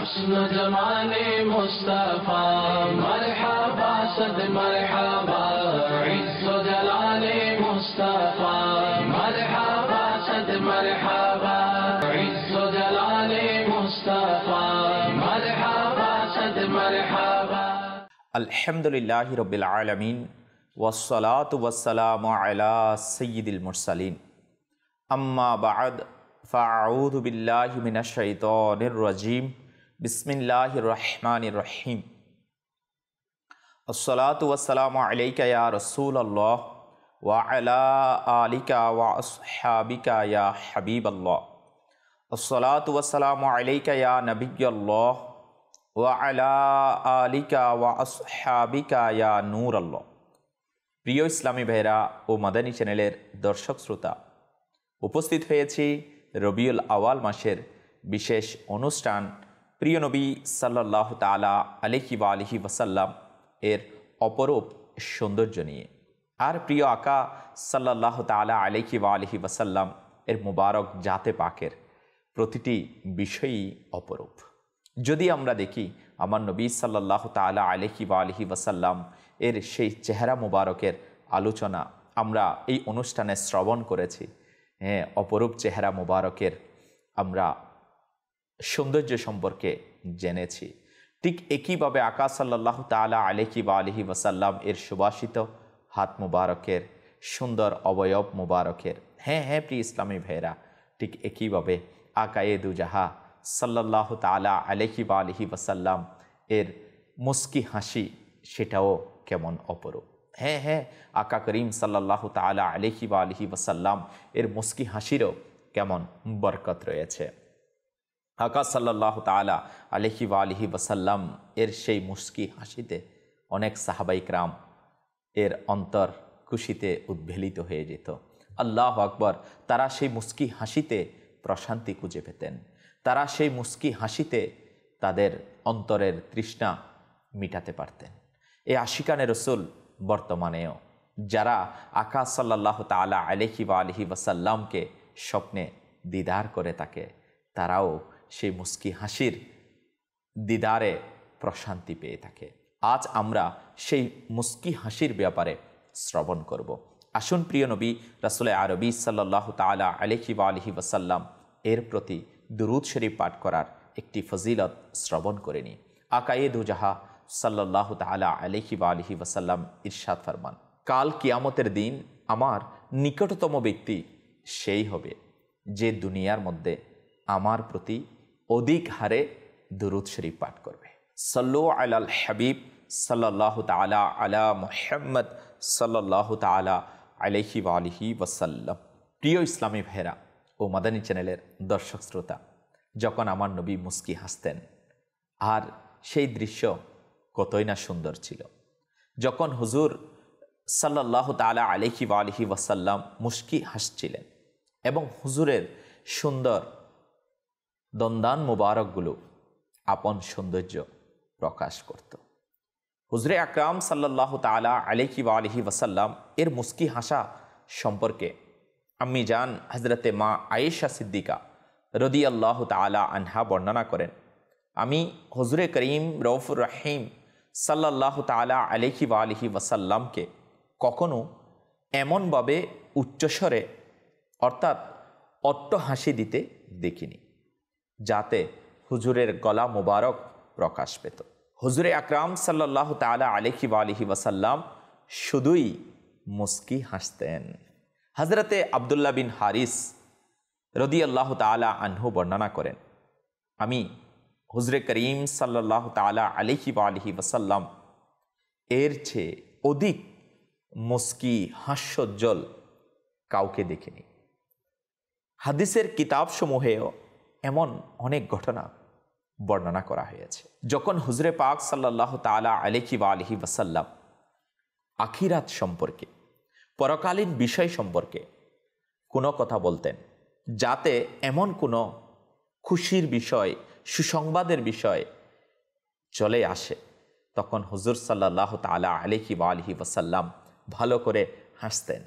حسن جمال مصطفى مرحبا صد مرحبا عز جلال مصطفى مرحبا صد مرحبا عز جلال مصطفى مرحبا صد مرحبا আলহামদুলিল্লাহি রাব্বিল আলামিন ওয়াসসালাতু ওয়াসসালামু আলা সাইয়্যিদিল মুরসালিন আম্মা বা'দ ফাআউযু বিল্লাহি মিনাশ শাইতানির রাজীম বিসমিল্লাহির রহমানির রহিম আসসালাতু ওয়াসসালামু আলাইকা ইয়া রাসূলুল্লাহ ওয়া আলা আলিকা ওয়া আসহাবিকা ইয়া হাবিবাল্লাহ আসসালাতু ওয়াসসালামু আলাইকা ইয়া নাবিয়্যাল্লাহ ওয়া আলা আলিকা ওয়া আসহাবিকা ইয়া নূর আল্লাহ। প্রিয় ইসলামী ভাইরা ও মাদানী চ্যানেলের দর্শক শ্রোতা, উপস্থিত হয়েছি রবিউল আওয়াল মাসের বিশেষ অনুষ্ঠান প্রিয় নবী সাল্লাল্লাহু তাআলা আলাইহি ওয়া আলিহি ওয়াসাল্লাম এর অপরূপ সৌন্দর্য নিয়ে। আর প্রিয় আকা সাল্লাল্লাহু তাআলা আলাইহি ওয়া আলিহি ওয়াসাল্লাম এর মুবারক জাতে পাকের প্রতিটি বিষয়ই অপরূপ। যদি আমরা দেখি আমার নবী সাল্লাল্লাহু তাআলা আলাইহি ওয়া আলিহি ওয়াসাল্লাম এর সেই চেহারা মুবারকের আলোচনা আমরা এই অনুষ্ঠানে শ্রবণ করেছি। অপরূপ চেহারা মুবারকের আমরা সৌন্দর্য সম্পর্কে জেনেছি। ঠিক একইভাবে আকা সাল্লাল্লাহু তাআলা আলাইহি ওয়া আলিহি ওয়াসাল্লাম এর সুবাসিত হাত মুবারকের, সুন্দর অবয়ব মুবারকের, প্রিয় ইসলামী ভাইরা, ঠিক একইভাবে আকায়ে দুজাহা সাল্লাল্লাহু তাআলা আলাইহি ওয়া আলিহি ওয়াসাল্লাম এর মুস্কি হাসি সেটাও কেমন অপরূপ। আকা করিম সাল্লাল্লাহু তাআলা আলাইহি ওয়া আলিহি ওয়াসাল্লাম এর মুস্কি হাসিরও কেমন বরকত রয়েছে। আকা সাল্লাল্লাহু তাআলা আলাইহি ওয়া আলিহি ওয়াসাল্লাম এর সেই মুস্কি হাসিতে অনেক সাহাবায়ে কেরাম এর অন্তর খুশিতে উদ্বেলিত হয়ে যেত। আল্লাহু আকবার। তারা সেই মুস্কি হাসিতে প্রশান্তি খুঁজে পেতেন। তারা সেই মুস্কি হাসিতে তাদের অন্তরের তৃষ্ণা মিটাতে পারতেন। এই আশিকানে রসুল বর্তমানেও যারা আকা সাল্লাল্লাহু তাআলা আলাইহি ওয়া আলিহি ওয়াসাল্লামকে স্বপ্নে দিদার করে থাকে, তারাও সেই মুস্কি হাসির দিদারে প্রশান্তি পেয়ে থাকে। আজ আমরা সেই মুস্কি হাসির ব্যাপারে শ্রবণ করব। আসুন প্রিয় নবী রাসূল আরবি সাল্লাল্লাহু তাআলা আলাইহি ওয়া আলিহি ওয়াসাল্লাম এর প্রতি দুরূদ শরীফ পাঠ করার একটি ফজিলত শ্রবণ করে নিই। আকায়ে দুজাহা সাল্লাল্লাহু তাআলা আলাইহি ওয়া আলিহি ওয়াসাল্লাম ইরশাদ ফরমান, কাল কিয়ামতের দিন আমার নিকটতম ব্যক্তি সেই হবে যে দুনিয়ার মধ্যে আমার প্রতি অধিক হারে দুরূদ শরীফ পাঠ করবে। সাল্লু আলাল হাবিব সাল্লাল্লাহু তাআলা আলা মুহাম্মদ সাল্লাল্লাহু তাআলা আলাইহি ওয়া আলিহি ওয়াসাল্লাম। প্রিয় ইসলামী ভাইরা ও মাদানী চ্যানেলের দর্শক শ্রোতা, যখন আমার নবী মুস্কি হাসতেন আর সেই দৃশ্য কতই না সুন্দর ছিল। যখন হুজুর সাল্লাল্লাহু তাআলা আলাইহি ওয়া আলিহি ওয়াসাল্লাম মুস্কি হাসছিলেন এবং হুজুরের সুন্দর দন্দান মুবারকগুলো আপন সৌন্দর্য প্রকাশ করত। হুজুরে আকরাম সাল্লাল্লাহু তাআলা আলাইহি ওয়া আলিহি ওয়াসাল্লাম এর মুস্কি হাসা সম্পর্কে আম্মি জান হযরতে মা আয়েশা সিদ্দিকা রাদিয়াল্লাহু তাআলা আনহা বর্ণনা করেন, আমি হুজুরে করিম রউফুর রহিম সাল্লাল্লাহু তাআলা আলাইহি ওয়া আলিহি ওয়াসাল্লামকে কখনো এমনভাবে উচ্চস্বরে অর্থাৎ অট্ট হাসি দিতে দেখিনি যাতে হুজুরের গলা মুবারক প্রকাশ পেত। হুজুরে আকরাম সাল্লাল্লাহু তাআলা আলাইহি ওয়া আলিহি ওয়াসাল্লাম শুধুই মুস্কি হাসতেন। হযরতে আব্দুল্লাহ বিন হারিস রাদিয়াল্লাহু তাআলা আনহু বর্ণনা করেন, আমি হুজুরে করিম সাল্লাল্লাহু তাআলা আলাইহি ওয়া আলিহি ওয়াসাল্লাম এর চেয়ে অধিক মুস্কি হাস্যোজ্জ্বল কাউকে দেখিনি। হাদিসের কিতাবসমূহেও এমন অনেক ঘটনা বর্ণনা করা হয়েছে। যখন হুজুরে পাক সাল্লাল্লাহু তাআলা আলাইহি ওয়া আলিহি ওয়াসাল্লাম আখিরাত সম্পর্কে, পরকালীন বিষয় সম্পর্কে কোনো কথা বলতেন, যাতে এমন কোনো খুশির বিষয়, সুসংবাদের বিষয় চলে আসে, তখন হুজুর সাল্লাল্লাহু তাআলা আলাইহি ওয়া আলিহি ওয়াসাল্লাম ভালো করে হাসতেন।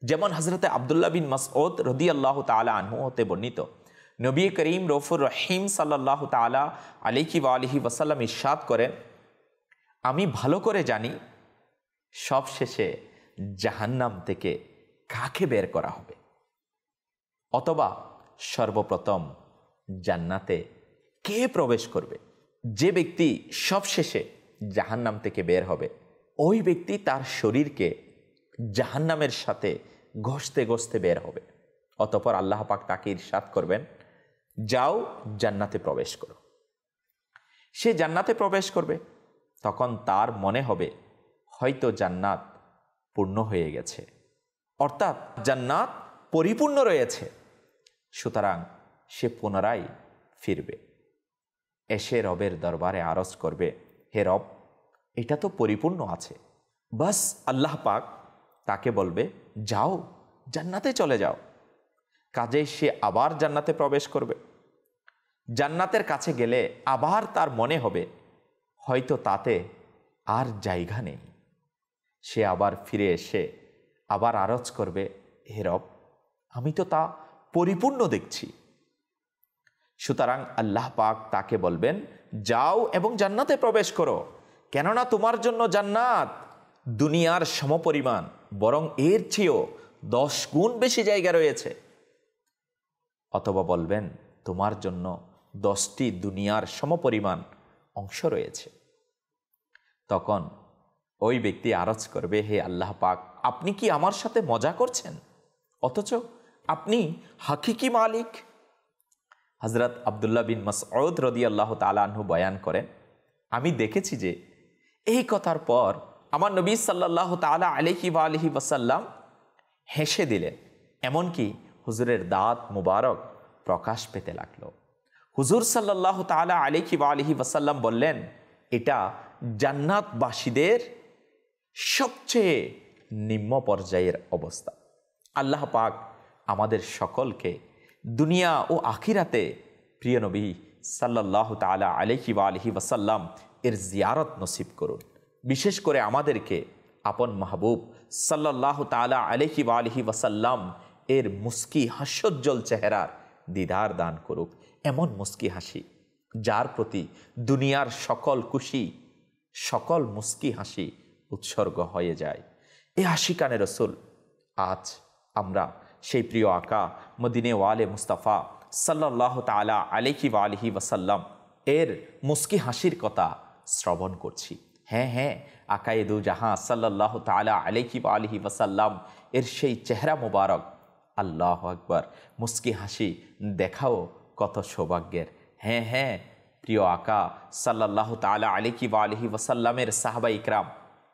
যেমন হযরতে আব্দুল্লাহ বিন মাসউদ রাদিয়াল্লাহু তাআলা আনহু হতে বর্ণিত, নবী করিম রউফুর রহিম সাল্লাল্লাহু তাআলা আলাইহি ওয়া আলিহি ওয়াসাল্লাম ইরশাদ করেন, আমি ভালো করে জানি সবশেষে জাহান্নাম থেকে কাকে বের করা হবে, অথবা সর্বপ্রথম জান্নাতে কে প্রবেশ করবে। যে ব্যক্তি সবশেষে জাহান্নাম থেকে বের হবে, ওই ব্যক্তি তার শরীরকে জাহান্নামের সাথে ঘষতে ঘষতে বের হবে। অতঃপর আল্লাহ পাক তাকে ইরশাদ করবেন, যাও জান্নাতে প্রবেশ করো। সে জান্নাতে প্রবেশ করবে, তখন তার মনে হবে হয়তো জান্নাত পূর্ণ হয়ে গেছে, অর্থাৎ জান্নাত পরিপূর্ণ রয়েছে। সুতরাং সে পুনরায় ফিরবে, এসে রবের দরবারে আরজ করবে, হে রব, এটা তো পরিপূর্ণ আছে। বাস আল্লাহ পাক তাকে বলবে, যাও জান্নাতে চলে যাও। কাজেই সে আবার জান্নাতে প্রবেশ করবে। জান্নাতের কাছে গেলে আবার তার মনে হবে হয়তো তাতে আর জায়গা নেই। সে আবার ফিরে এসে আবার আরজ করবে, হে রব, আমি তো তা পরিপূর্ণ দেখছি। সুতরাং আল্লাহ পাক তাকে বলবেন, যাও এবং জান্নাতে প্রবেশ করো, কেননা তোমার জন্য জান্নাত দুনিয়ার সমপরিমাণ, বরং এর চেয়েও 10 গুণ বেশি জায়গা রয়েছে। অথবা বলবেন, তোমার জন্য 10টি দুনিয়ার সমপরিমাণ অংশ রয়েছে। তখন ওই ব্যক্তি আরজ করবে, হে আল্লাহ পাক, আপনি কি আমার সাথে মজা করছেন? অথচ আপনি হাকিকি মালিক। হযরত আব্দুল্লাহ বিন মাসউদ রাদিয়াল্লাহু তাআলা আনহু বয়ান করেন, আমি দেখেছি যে এই কথার পর আমার নবী সাল্লাল্লাহু তাআলা আলাইহি ওয়া আলিহি ওয়াসাল্লাম হেসে দিলেন। এমনকি হুজুরের দাঁত মুবারক প্রকাশ পেতে লাগলো। হুজুর সাল্লাল্লাহু তাআলা আলাইহি ওয়া আলিহি ওয়াসাল্লাম বললেন, এটা জান্নাতবাসীদের সবচেয়ে নিম্ন পর্যায়ের অবস্থা। আল্লাহ পাক আমাদের সকলকে দুনিয়া ও আখিরাতে প্রিয় নবী সাল্লাল্লাহু তাআলা আলাইহি ওয়া আলিহি ওয়াসাল্লাম এর জিয়ারত নসিব করুন। বিশেষ করে আমাদেরকে আপন মাহবুব সাল্লাল্লাহু তাআলা আলাইহি ওয়া আলিহি ওয়াসাল্লাম এর মুস্কি হাস্যোজ্জ্বল চেহারার দিদার দান করুক। এমন মুস্কি হাসি যার প্রতি দুনিয়ার সকল খুশি, সকল মুস্কি হাসি উৎসর্গ হয়ে যায়। এ আশিকানে রসুল, আজ আমরা সেই প্রিয় আকা মদিনে ওয়ালে মুস্তাফা সাল্লাল্লাহু তাআলা আলাইহি ওয়া আলিহি ওয়াসাল্লাম এর মুস্কি হাসির কথা শ্রবণ করছি। হ্যাঁ, আকায়ে দু জাহাঁ সাল্লাল্লাহু তাআলা আলাইহি ওয়া আলিহি ওয়াসাল্লাম এর সেই চেহারা মুবারক, আল্লাহু আকবার, মুস্কি হাসি দেখাও কত সৌভাগ্যের। হ্যাঁ, প্রিয় আকা সাল্লাল্লাহু তাআলা আলাইহি ওয়া আলিহি ওয়াসাল্লামের সাহাবা ইকরাম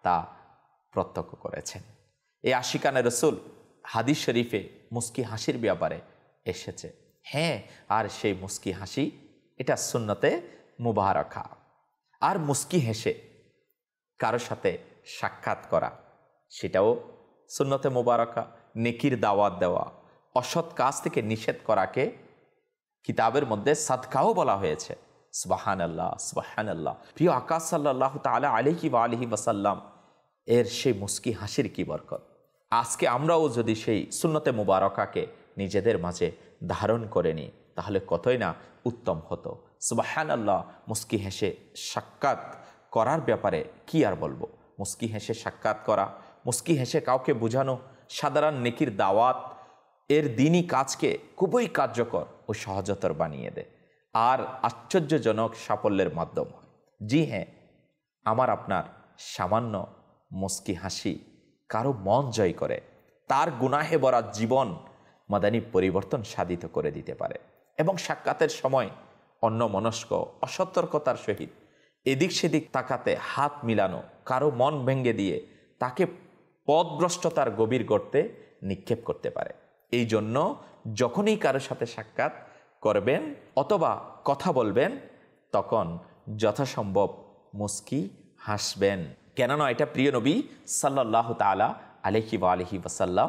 তা প্রত্যক্ষ করেছেন। এই আশিকানে রসুল হাদিস শরীফে মুস্কি হাসির ব্যাপারে এসেছে। হ্যাঁ, আর সেই মুস্কি হাসি এটা সুন্নতে মুবারাকা। আর মুস্কি হেসে কারোর সাথে সাক্ষাৎ করা, সেটাও সুন্নতে মুবারাকা। নেকির দাওয়াত দেওয়া, অসৎ কাজ থেকে নিষেধ করাকে কিতাবের মধ্যে সাদকাও বলা হয়েছে। সুবহানাল্লাহ, সুবহানাল্লাহ। প্রিয় আকা সাল্লাল্লাহু তাআলা আলাইহি ওয়া আলিহি ওয়াসাল্লাম এর সেই মুস্কি হাসির কি বরকত। আজকে আমরাও যদি সেই সুন্নতে মুবারাকাকে নিজেদের মাঝে ধারণ করে নিই, তাহলে কতই না উত্তম হতো। সুবহানাল্লাহ। মুস্কি হেসে সাক্ষাৎ করার ব্যাপারে কি আর বলবো। মুস্কি হেসে সাক্ষাৎ করা, মুস্কি হেসে কাউকে বোঝানো সাধারণ নেকির দাওয়াত এর দিনই কাজকে খুবই কার্যকর ও সহজতর বানিয়ে দেয়, আর আশ্চর্যজনক সাফল্যের মাধ্যম হয়। জি হ্যাঁ, আমার আপনার সামান্য মুস্কি হাসি কারো মন জয় করে, তার গুনাহে ভরা জীবন মাদানী পরিবর্তন সাধিত করে দিতে পারে। এবং সাক্ষাতের সময় অন্যমনস্ক অসতর্কতার সহিত এদিক সেদিক তাকাতে হাত মিলানো কারো মন ভেঙে দিয়ে তাকে পথভ্রষ্টতার গভীর গর্তে নিক্ষেপ করতে পারে। এই জন্য যখনই কারোর সাথে সাক্ষাৎ করবেন অথবা কথা বলবেন, তখন যথাসম্ভব মুস্কি হাসবেন। কেননা এটা প্রিয় নবী সাল্লাল্লাহু তাআলা আলাইহি ওয়া আলিহি ওয়াসাল্লাম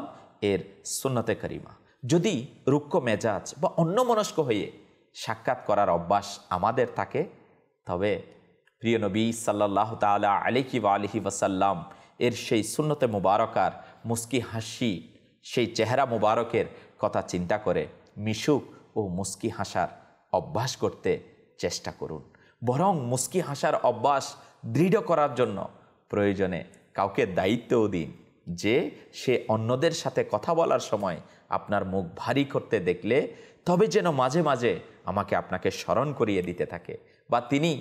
এর সুন্নতে করিমা। যদি রুক্ষ মেজাজ বা অন্যমনস্ক হয়ে সাক্ষাৎ করার অভ্যাস আমাদের থাকে, তবে প্রিয় নবী সাল্লাল্লাহু তাআলা আলাইহি ওয়া আলিহি ওয়াসাল্লাম এর সেই সুন্নতে মুবারকার মুস্কি হাসি, সেই চেহারা মুবারকের কথা চিন্তা করে মিশুক ও মুস্কি হাসার অভ্যাস করতে চেষ্টা করুন। বরং মুস্কি হাসার অভ্যাস দৃঢ় করার জন্য প্রয়োজনে কাউকে দায়িত্বও দিন, যে সে অন্যদের সাথে কথা বলার সময় আপনার মুখ ভারী করতে দেখলে তবে যেন মাঝে মাঝে আমাকে আপনাকে স্মরণ করিয়ে দিতে থাকে, বা তিনি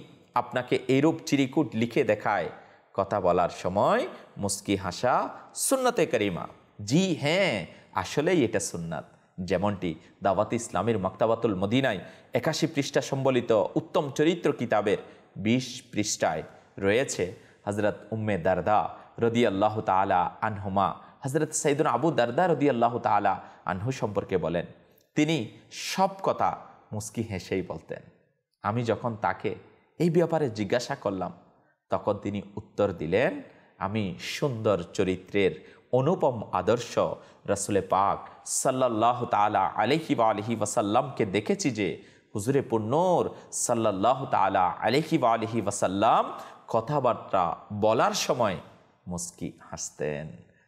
আপনাকে এরূপ চিরিকুট লিখে দেখায় কথা বলার সময় মুস্কি হাসা সুন্নতে করিমা। জি হ্যাঁ, আসলেই এটা সুন্নাত। যেমনটি দাওয়াত ইসলামের মাকতাবাতুল মদিনায় 81 পৃষ্ঠা সম্বলিত উত্তম চরিত্র কিতাবের 20 পৃষ্ঠায় রয়েছে। হজরত উম্মে দারদা রাদিয়াল্লাহু তাআলা আনহুমা হজরত সাইয়্যিদুনা আবু দারদা রাদিয়াল্লাহু তাআলা আনহু সম্পর্কে বলেন, তিনি সব কথা মুস্কি হেসেই বলতেন। আমি যখন তাকে এই ব্যাপারে জিজ্ঞাসা করলাম, তখন তিনি উত্তর দিলেন, আমি সুন্দর চরিত্রের অনুপম আদর্শ রাসূলে পাক সাল্লাল্লাহু তাআলা আলাইহি ওয়া আলিহি ওয়াসাল্লামকে দেখেছি যে হুজুরে পুন্নর সাল্লাল্লাহু তাআলা আলাইহি ওয়া আলিহি ওয়াসাল্লাম কথাবার্তা বলার সময় মুস্কি হাসতেন।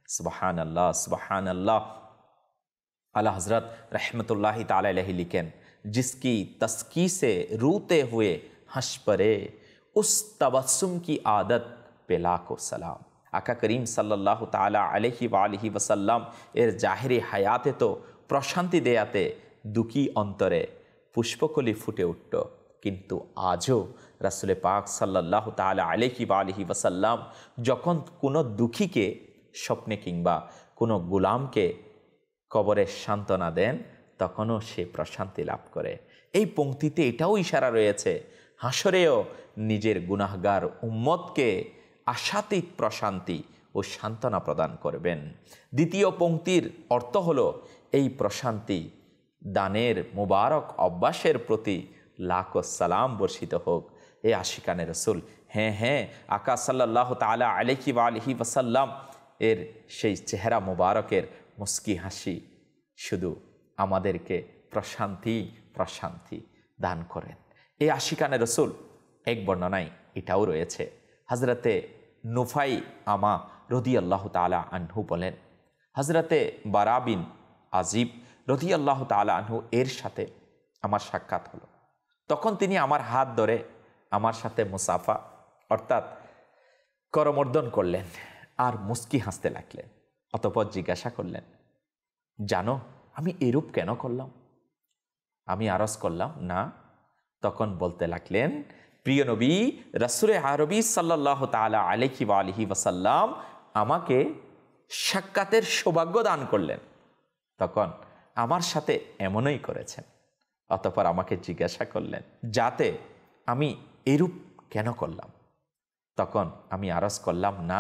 সুবহানাল্লাহ, সুবহানাল্লাহ। आला हज़रत रहमतुल्लाहि ताला अलैहि लिखें, जिसकी तस्की से रूते हुए हंस परे उस तबस्सुम की आदत पे लाखों सलाम। आका करीम सल्लल्लाहु ताला अलैहि वालिहि वसल्लम एर जाहिरे हयाते तो प्रशांति देयाते दुखी अंतरे पुष्पकली फुटे उठत, किन्तु आजो रसूल पाक सल्लल्लाहु ताला अलैहि वालिहि वसल्लम जखन कोनो दुखीके स्वप्ने किंबा कोनो गुलामके কবরে সান্ত্বনা দেন, তখনও সে প্রশান্তি লাভ করে। এই পংক্তিতে এটাও ইশারা রয়েছে, হাসরেও নিজের গুনাহগার উম্মতকে আশাতীত প্রশান্তি ও সান্ত্বনা প্রদান করবেন। দ্বিতীয় পংক্তির অর্থ হলো এই প্রশান্তি দানের মুবারক অভ্যাসের প্রতি লাখো সালাম বর্ষিত হোক। এ আশিকানে রসুল, হ্যাঁ হ্যাঁ, আকা সাল্লাল্লাহু তাআলা আলাইহি ওয়া আলিহি ওয়াসাল্লাম এর সেই চেহারা মুবারকের মুস্কি হাসি শুধু আমাদেরকে প্রশান্তি প্রশান্তি দান করেন। এই আশিকানে রসুল এক বর্ণনায় এটাও রয়েছে। হজরতে নুফাই আমা রাদিয়াল্লাহু তাআলা আনহু বলেন, হজরতে বারা বিন আজিব রাদিয়াল্লাহু তাআলা আনহু এর সাথে আমার সাক্ষাৎ হলো। তখন তিনি আমার হাত ধরে আমার সাথে মুসাফা অর্থাৎ করমর্দন করলেন আর মুস্কি হাসতে লাগলেন। অতঃপর জিজ্ঞাসা করলেন, জানো আমি এরূপ কেন করলাম? আমি আরজ করলাম না। তখন বলতে লাগলেন, প্রিয় নবী রাসূলে আরবি সাল্লাল্লাহু তাআলা আলাইহি ওয়া আলিহি ওয়াসাল্লাম আমাকে সাক্ষাতের সৌভাগ্য দান করলেন, তখন আমার সাথে এমনই করেছেন। অতঃপর আমাকে জিজ্ঞাসা করলেন যাতে আমি এরূপ কেন করলাম। তখন আমি আরজ করলাম না।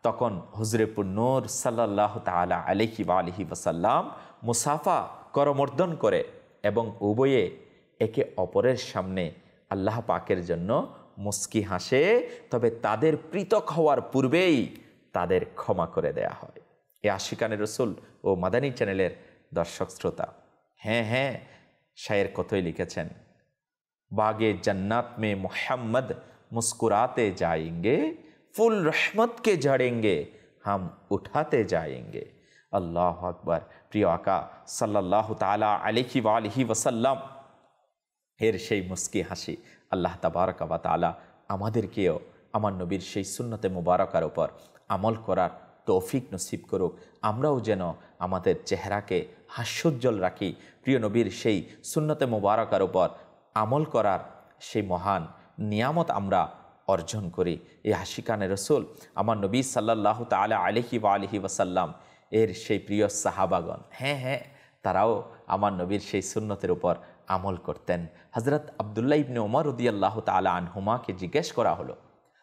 তখন হুজুরে পুন্নর সাল্লাল্লাহু তাআলা আলাইহি ওয়া আলিহি ওয়াসাল্লাম মুসাফা করমর্দন করে এবং উভয়ে একে অপরের সামনে আল্লাহ পাকের জন্য মুস্কি হাসে, তবে তাদের পৃথক হওয়ার পূর্বেই তাদের ক্ষমা করে দেয়া হয়। এ আশিকানে রসুল ও মাদানী চ্যানেলের দর্শক শ্রোতা, হ্যাঁ হ্যাঁ, শায়ের কতই লিখেছেন, बागे जन्नत में मोहम्मद मुस्कुराते जाएंगे, फुल रहमत के झड़ेंगे हम उठाते जाएंगे। अल्लाह अकबर। प्रिय आका सल्लल्लाहु ताला अलैहि वालिहि वसल्लम এর সেই মুস্কি হাসি আল্লাহ তাবারক ওয়া তাআলা আমাদেরকেও আমার নবীর সেই সুন্নতে মুবারকার উপর আমল করার তৌফিক নসিব করুক। আমরাও যেন আমাদের চেহারাকে হাস্যোজ্জ্বল রাখি, প্রিয় নবীর সেই সুন্নতে মুবারকার উপর আমল করার সেই মহান নিয়ামত আমরা অর্জন করি। এই আশিকানে রসুল আমার নবী সাল্লাল্লাহু তাআলা আলাইহি ওয়া আলিহি ওয়াসাল্লাম এর সেই প্রিয় সাহাবাগণ, হ্যাঁ হ্যাঁ, তারাও আমার নবীর সেই সুন্নতের উপর আমল করতেন। হজরত আবদুল্লাহ ইবনে ওমর রাদিয়াল্লাহু তাআলা আনহুমাকে জিজ্ঞেস করা হলো,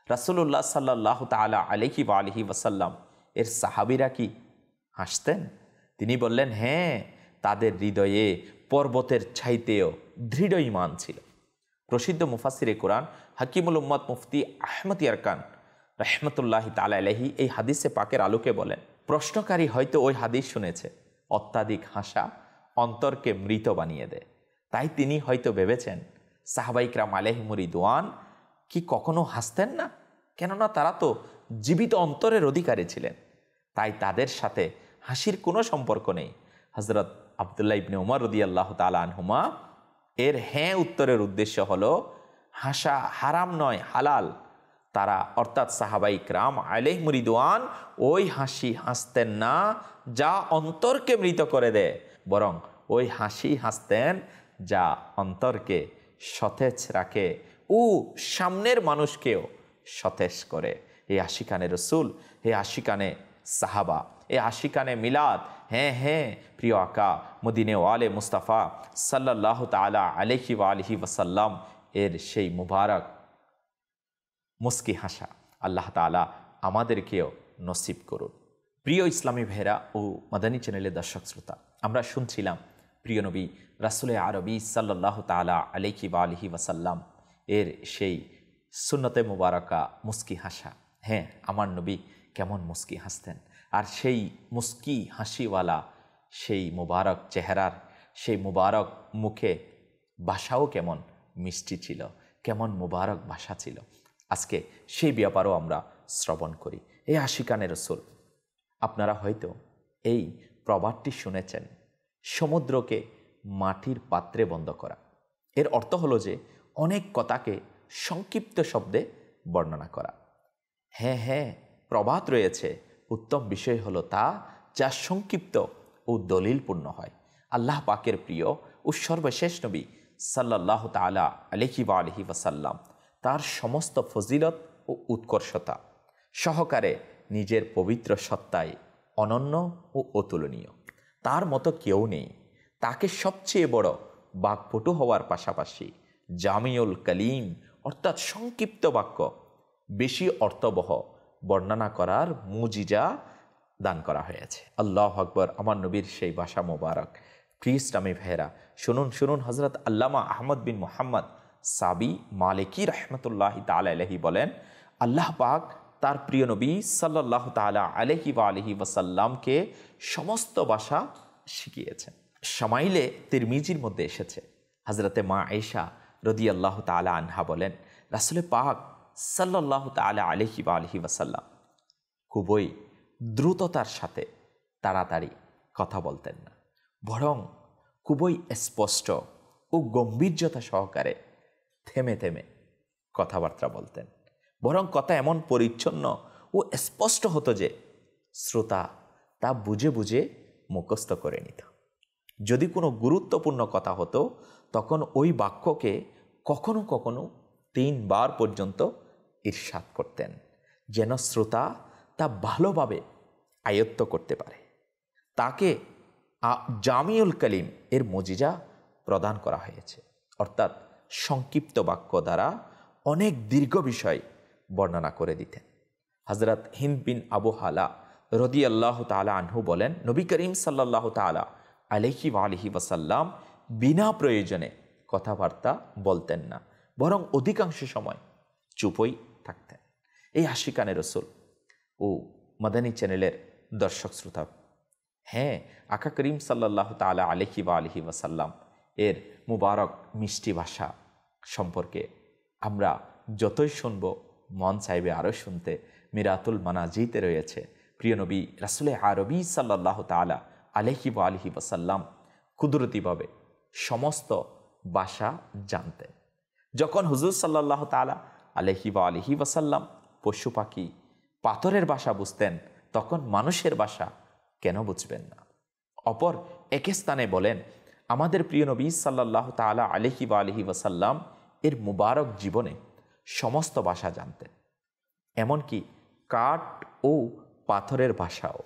রাসূলুল্লাহ সাল্লাল্লাহু তাআলা আলাইহি ওয়া আলিহি ওয়াসাল্লাম এর সাহাবীরা কি হাসতেন? তিনি বললেন, হ্যাঁ, তাদের হৃদয়ে পর্বতের ছাইতেও দৃঢ় ঈমান ছিল। প্রসিদ্ধ মুফাসসিরে কোরআন হাকিমুল উম্মত মুফতি আহমদ ইয়ারকান রাহমাতুল্লাহি তাআলা আলাইহি এই হাদিসে পাকের আলোকে বলেন, প্রশ্নকারী হয়তো ওই হাদিস শুনেছে, অত্যাধিক হাসা অন্তরকে মৃত বানিয়ে দেয়। তাই তিনি হয়তো ভেবেছেন সাহাবায়ে কিরাম আলাইহিমুর রিদওয়ান কি কখনো হাসতেন না, কেননা তারা তো জীবিত অন্তরের অধিকারী ছিলেন, তাই তাদের সাথে হাসির কোনো সম্পর্ক নেই। হজরত আবদুল্লাহ ইবনে উমর রাদিয়াল্লাহু তাআলা আনহুমা, এর হ্যাঁ উত্তরের উদ্দেশ্য হলো হাসা হারাম নয়, হালাল। তারা অর্থাৎ সাহাবাই ইকরাম আলাইহিম রিদওয়ান ওই হাসি হাসতেন না যা অন্তরকে মৃত করে দেয়, বরং ওই হাসি হাসতেন যা অন্তরকে সতেজ রাখে ও সামনের মানুষকেও সতেজ করে। এই আশিকানে রসুল, এই আশিকানে সাহাবা, এই আশিকানে মিলাদ, হ্যাঁ হ্যাঁ প্রিয় আকা মদিনে ওয়ালে মুস্তাফা সাল্লাল্লাহু তাআলা আলাইহি ওয়া আলিহি ওয়াসাল্লাম এর সেই মুবারক মুস্কি হাসা আল্লাহ তাআলা আমাদেরকেও নসিব করুন। প্রিয় ইসলামী ভাইরা ও মাদানী চ্যানেলের দর্শক শ্রোতা, আমরা শুনছিলাম প্রিয় নবী রাসূলে আরবি সাল্লাল্লাহু তাআলা আলাইহি ওয়া আলিহি ওয়াসাল্লাম এর সেই সুন্নতে মুবারকা মুস্কি হাসা। হ্যাঁ, আমার নবী কেমন মুস্কি হাসতেন, আর সেই মুস্কি হাসিওয়ালা সেই মুবারক চেহারার সেই মুবারক মুখে ভাষাও কেমন মিষ্টি ছিল, কেমন মুবারক ভাষা ছিল। আজকে সেই ব্যাপারও আমরা শ্রবণ করি। এই আশিকানে রসুল, আপনারা হয়তো এই প্রবাদটি শুনেছেন, সমুদ্রকে মাটির পাত্রে বন্ধ করা। এর অর্থ হলো যে অনেক কথাকে সংক্ষিপ্ত শব্দে বর্ণনা করা। হ্যাঁ হ্যাঁ, প্রবাদ রয়েছে, উত্তম বিষয় হলো তা যা সংক্ষিপ্ত ও দলিলপূর্ণ হয়। আল্লাহ পাকের প্রিয় ও সর্বশেষ নবী সাল্লাল্লাহু তাআলা আলাইহি ওয়া আলিহি ওয়াসাল্লাম তার সমস্ত ফজিলত ও উৎকর্ষতা সহকারে নিজের পবিত্র সত্তায় অনন্য ও অতুলনীয়। তার মতো কেউ নেই। তাকে সবচেয়ে বড় বাকপটু হওয়ার পাশাপাশি জামিউল কালিম অর্থাৎ সংক্ষিপ্ত বাক্য বেশি অর্থবহ বর্ণনা করার মুজিজা দান করা হয়েছে। আল্লাহু আকবার। আমার নবীর সেই ভাষা মোবারক। প্রিয় ইসলামী ভাইয়েরা, শুনুন শুনুন, হযরত আল্লামা আহমদ বিন মুহাম্মদ সাবি মালিকি রহমতুল্লাহি তাআলা আলাইহি বলেন, আল্লাহ পাক তার প্রিয় নবী সাল্লাল্লাহু তাআলা আলাইহি ওয়া আলিহি ওয়াসাল্লামকে সমস্ত ভাষা শিখিয়েছেন। শামাইলে তিরমিজির মধ্যে এসেছে, হযরতে মা আয়েশা রাদিয়াল্লাহু তাআলা আনহা বলেন, রাসূল পাক সাল্লাল্লাহু তাআলা আলাইহি ওয়া আলিহি ওয়াসাল্লাম খুবই দ্রুততার সাথে তাড়াতাড়ি কথা বলতেন না, বরং খুবই স্পষ্ট ও গম্ভীর্যতা সহকারে থেমে থেমে কথাবার্তা বলতেন। বরং কথা এমন পরিচ্ছন্ন ও স্পষ্ট হতো যে শ্রোতা তা বুঝে বুঝে মুখস্থ করে নিত। যদি কোনো গুরুত্বপূর্ণ কথা হতো তখন ওই বাক্যকে কখনো কখনো 3 বার পর্যন্ত ইরশাদ করতেন, যেন শ্রোতা তা ভালোভাবে আয়ত্ত করতে পারে। তাকে জামিউল কালিম এর মজিজা প্রদান করা হয়েছে, অর্থাৎ সংক্ষিপ্ত বাক্য দ্বারা অনেক দীর্ঘ বিষয় বর্ণনা করে দিতেন। হযরত হিন্দ বিন আবু হালা রাদিয়াল্লাহু তাআলা আনহু বলেন, নবী করিম সাল্লাল্লাহু তাআলা আলাইহি ওয়া আলিহি ওয়াসাল্লাম বিনা প্রয়োজনে কথাবার্তা বলতেন না, বরং অধিকাংশ সময় চুপই থাকতেন। এই আশিকানে রসুল ও মাদানী চ্যানেলের দর্শক শ্রোতা, হ্যাঁ, আকা করিম সাল্লাল্লাহু তাআলা আলাইহি ওয়া আলিহি ওয়াসাল্লাম এর মুবারক মিষ্টি ভাষা সম্পর্কে আমরা যতই শুনব মন চাইবে আরও শুনতে। মিরাতুল মানাজিতে রয়েছে, প্রিয় নবী রাসূলে আরবি সাল্লাল্লাহু তাআলা আলাইহি ওয়া আলিহি ওয়াসাল্লাম কুদরতিভাবে সমস্ত ভাষা জানতেন। যখন হুজুর সাল্লাল্লাহু তাআলা আলাইহি ওয়া আলিহি ওয়াসাল্লাম পশু পাখি পাথরের ভাষা বুঝতেন, তখন মানুষের ভাষা কেন বুঝবেন না? অপর এক স্থানে বলেন, আমাদের প্রিয় নবী সাল্লাল্লাহু তাআলা আলাইহি ওয়া আলিহি ওয়াসাল্লাম এর মুবারক জীবনে সমস্ত ভাষা জানতেন, এমনকি কাঠ ও পাথরের ভাষাও।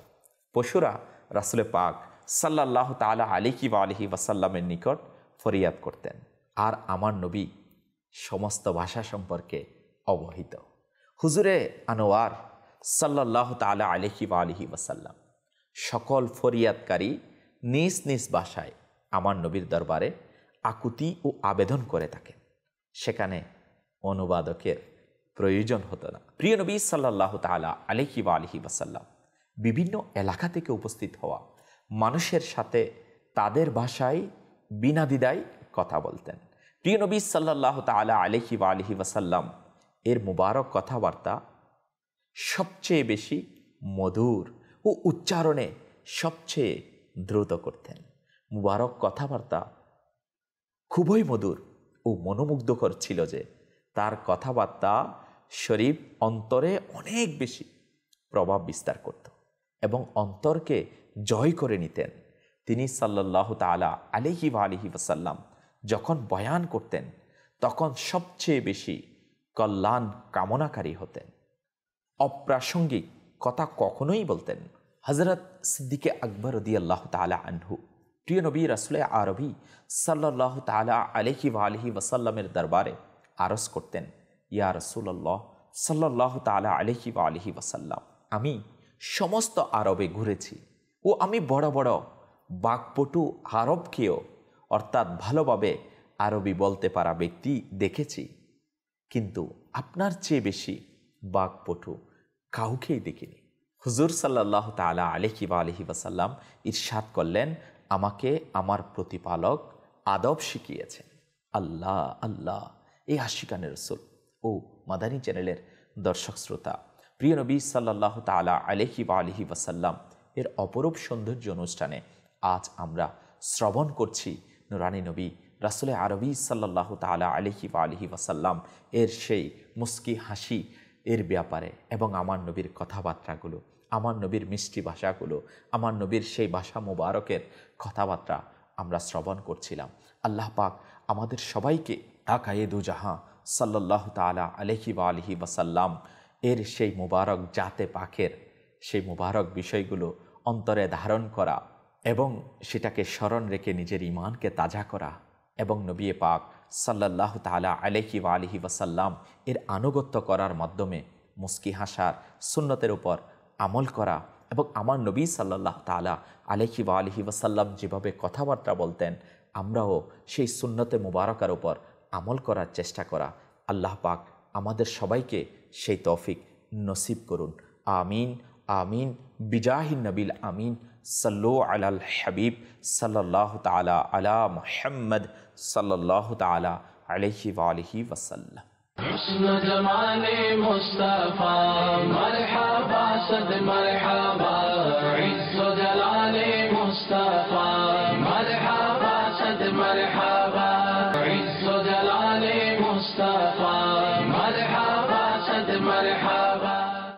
পশুরা রাসূলে পাক সাল্লাল্লাহু তাআলা আলাইহি ওয়া আলিহি ওয়াসাল্লামের নিকট ফরিয়াদ করতেন, আর আমার নবী সমস্ত ভাষা সম্পর্কে অবহিত। হুজুরে আনোয়ার সাল্লাল্লাহু তাআলা আলাইহি ওয়া আলিহি ওয়াসাল্লাম সকল ফরিয়াদকারী নিজ নিজ ভাষায় আমার নবীর দরবারে আকুতি ও আবেদন করে থাকেন, সেখানে অনুবাদকের প্রয়োজন হতো না। প্রিয় নবী সাল্লাল্লাহু তাআলা আলাইহি ওয়া আলিহি ওয়াসাল্লাম বিভিন্ন এলাকা থেকে উপস্থিত হওয়া মানুষের সাথে তাদের ভাষায় বিনা দ্বিধায় কথা বলতেন। প্রিয় নবী সাল্লাল্লাহু তাআলা আলাইহি ওয়া আলিহি ওয়াসাল্লাম এর মুবারক কথাবার্তা সবচেয়ে বেশি মধুর ও উচ্চারণে সবচেয়ে দ্রুত করতেন। মুবারক কথাবার্তা খুবই মধুর ও মনোমুগ্ধকর ছিল যে তার কথাবার্তা শরীফ অন্তরে অনেক বেশি প্রভাব বিস্তার করত এবং অন্তরকে জয় করে নিতেন। তিনি সাল্লাল্লাহু তাআলা আলাইহি ওয়া আলিহি ওয়াসাল্লাম যখন বয়ান করতেন তখন সবচেয়ে বেশি কল্যাণ কামনাকারী হতেন। অপ্রাসঙ্গিক কথা কখনোই বলতেন। হযরত সিদ্দিকে আকবর রাদিয়াল্লাহু তাআলা আনহু প্রিয় নবী রাসূলে আরবি সাল্লাল্লাহু তাআলা আলাইহি ওয়া আলিহি ওয়াসাল্লামের দরবারে আরজ করতেন, ইয়া রাসূলুল্লাহ সাল্লাল্লাহু তাআলা আলাইহি ওয়া আলিহি ওয়াসাল্লাম, আমি সমস্ত আরবে ঘুরেছি ও আমি বড় বড় বাকপটু আরবকেও অর্থাৎ ভালোভাবে আরবি বলতে পারা ব্যক্তি দেখেছি, কিন্তু আপনার চেয়ে বেশি বাকপটু কাউকেই দেখিনি। হুজুর সাল্লাল্লাহু তাআলা আলাইহি ওয়া আলিহি ওয়াসাল্লাম ইরশাদ করলেন, আমাকে আমার প্রতিপালক আদব শিখিয়েছেন। আল্লাহ আল্লাহ! এই আশিকানে রাসূল ও মাদানী চ্যানেলের দর্শক শ্রোতা, প্রিয় নবী সাল্লাল্লাহু তাআলা আলাইহি ওয়া আলিহি ওয়াসাল্লাম এর অপরূপ সৌন্দর্য অনুষ্ঠানে আজ আমরা শ্রবণ করছি নুরানি নবী রাসূলে আরবি সাল্লাল্লাহু তাআলা আলাইহি ওয়া আলিহি ওয়াসাল্লাম এর সেই মুস্কি হাসি এর ব্যাপারে এবং আমার নবীর কথাবার্তাগুলো, আমার নবীর মিষ্টি ভাষাগুলো, আমার নবীর সেই ভাষা মুবারকের কথাবার্তা আমরা শ্রবণ করছিলাম। আল্লাহ পাক আমাদের সবাইকে আকায়ে দু জাহাঁ সাল্লাল্লাহু তাআলা আলাইহি ওয়া আলিহি ওয়াসাল্লাম এর সেই মুবারক জাতে পাকের সেই মুবারক বিষয়গুলো অন্তরে ধারণ করা এবং সেটাকে স্মরণ রেখে নিজের ঈমানকে তাজা করা এবং নবী পাক সাল্লাল্লাহু তাআলা আলাইহি ওয়া আলিহি ওয়াসাল্লাম এর আনুগত্য করার মাধ্যমে মুস্কি হাসার সুন্নতের উপর আমল করা এবং আমার নবী সাল্লাল্লাহু তাআলা আলাইহি ওয়া আলিহি ওয়াসাল্লাম যেভাবে কথাবার্তা বলতেন আমরাও সেই সুন্নতে মুবারকার উপর আমল করার চেষ্টা করা। আল্লাহ পাক আমাদের সবাইকে সেই তৌফিক নসিব করুন। আমিন আমিন বিজাহিন নবিল আমিন। সাল্লু আলাল হাবিব সাল্লাল্লাহু তাআলা আলা মুহাম্মদ সাল্লাল্লাহু তাআলা আলাইহি ওয়া আলিহি ওয়াসাল্লাম। حسن جمال مصطفى مرحبا صد مرحبا عز جلال مصطفى مرحبا صد مرحبا